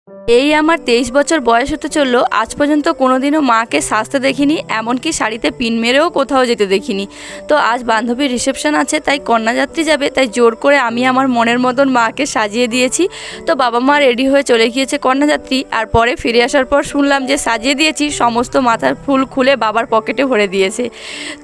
এই আমার 23 বছর বয়স হতে চললো, আজ পর্যন্ত কোনোদিনও মাকে সাজতে দেখিনি, এমনকি শাড়িতে পিন মেরেও কোথাও যেতে দেখিনি। তো আজ বান্ধবীর রিসেপশন আছে, তাই কন্যাযাত্রী যাবে, তাই জোর করে আমি আমার মনের মতন মাকে সাজিয়ে দিয়েছি। তো বাবা মা রেডি হয়ে চলে গিয়েছে কন্যাযাত্রী, আর পরে ফিরে আসার পর শুনলাম যে সাজিয়ে দিয়েছি, সমস্ত মাথার ফুল খুলে বাবার পকেটে ভরে দিয়েছে।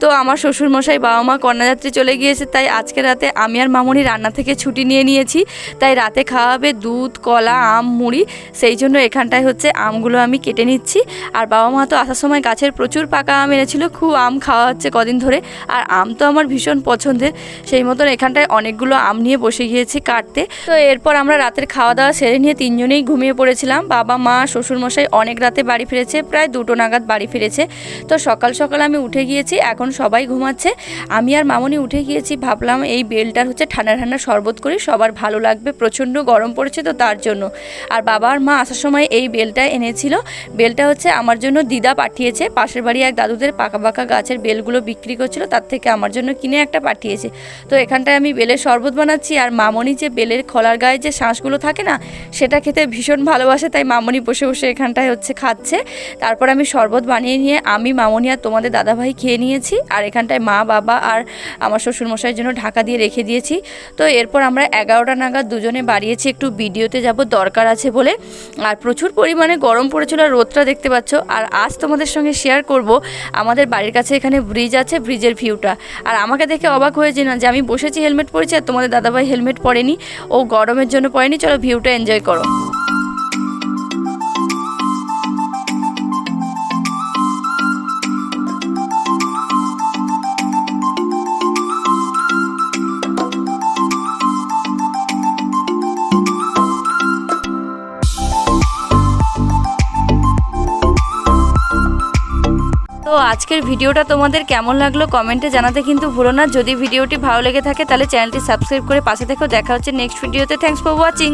তো আমার শ্বশুরমশাই বাবা মা কন্যাযাত্রী চলে গিয়েছে, তাই আজকে রাতে আমি আর মামুনি রান্না থেকে ছুটি নিয়ে নিয়েছি। তাই রাতে খাওয়া হবে দুধ, কলা, আম, মুড়ি। সেই জন্য এখানটায় হচ্ছে আমগুলো আমি কেটে নিচ্ছি। আর বাবা মা তো আসার সময় গাছের প্রচুর পাকা আম এনেছিল, খুব আম খাওয়া হচ্ছে কদিন ধরে। আর আম তো আমার ভীষণ পছন্দের, সেই মতন এখানটায় অনেকগুলো আম নিয়ে বসে গিয়েছি কাটতে। তো এরপর আমরা রাতের খাওয়া দাওয়া সেরে নিয়ে তিনজনেই ঘুমিয়ে পড়েছিলাম। বাবা মা শ্বশুরমশাই অনেক রাতে বাড়ি ফিরেছে, প্রায় 2টো নাগাদ বাড়ি ফিরেছে। তো সকাল সকাল আমি উঠে গিয়েছি, এখন সবাই ঘুমাচ্ছে। আমি আর মামনি উঠে গিয়েছি, ভাবলাম এই বেলটার হচ্ছে ঠান্ডা ঠান্ডা শরবত করি, সবার ভালো লাগবে, প্রচণ্ড গরম পড়েছে তো তার জন্য। আর বাবা আর মা আসার সময় এই বেলটা এনেছিল। বেলটা হচ্ছে আমার জন্য দিদা পাঠিয়েছে, পাশের বাড়ি এক দাদুদের পাকা পাকা গাছের বেলগুলো বিক্রি করছিল, তার থেকে আমার জন্য কিনে একটা পাঠিয়েছে। তো এখানটায় আমি বেলের শরবত বানাচ্ছি। আর মামনি যে বেলের খোলার গায়ে যে শাঁসগুলো থাকে না, সেটা খেতে ভীষণ ভালোবাসে, তাই মামনি বসে বসে এখানটায় হচ্ছে খাচ্ছে। তারপর আমি শরবত বানিয়ে নিয়ে আমি, মামনি আর তোমাদের দাদাভাই খেয়ে নিয়েছি। আর এখানটায় মা, বাবা আর আমার শ্বশুরমশাইয়ের জন্য ঢাকা দিয়ে রেখে দিয়েছি। তো এরপর আমরা 11টা নাগাদ দুজনে বাড়িয়েছি, একটু ভিডিওতে যাব দরকার আছে বলে। আর প্রচুর পরিমাণে গরম পড়েছিল, আর রোদটা দেখতে পাচ্ছ। আর আজ তোমাদের সঙ্গে শেয়ার করব আমাদের বাড়ির কাছে এখানে ব্রিজ আছে, ব্রিজের ভিউটা। আর আমাকে দেখে অবাক হয়েছে না যে আমি বসেছি হেলমেট পরেছি, আর তোমাদের দাদাভাই হেলমেট পরেনি, ও গরমের জন্য পরেনি। চলো ভিউটা এনজয় করো। তো আজকের ভিডিওটা তোমাদের কেমন লাগলো কমেন্টে জানাতে কিন্তু ভুলো না। যদি ভিডিওটি ভালো লেগে থাকে তাহলে চ্যানেলটি সাবস্ক্রাইব করে পাশে থেকেও। দেখা হচ্ছে নেক্সট ভিডিওতে। Thanks for watching.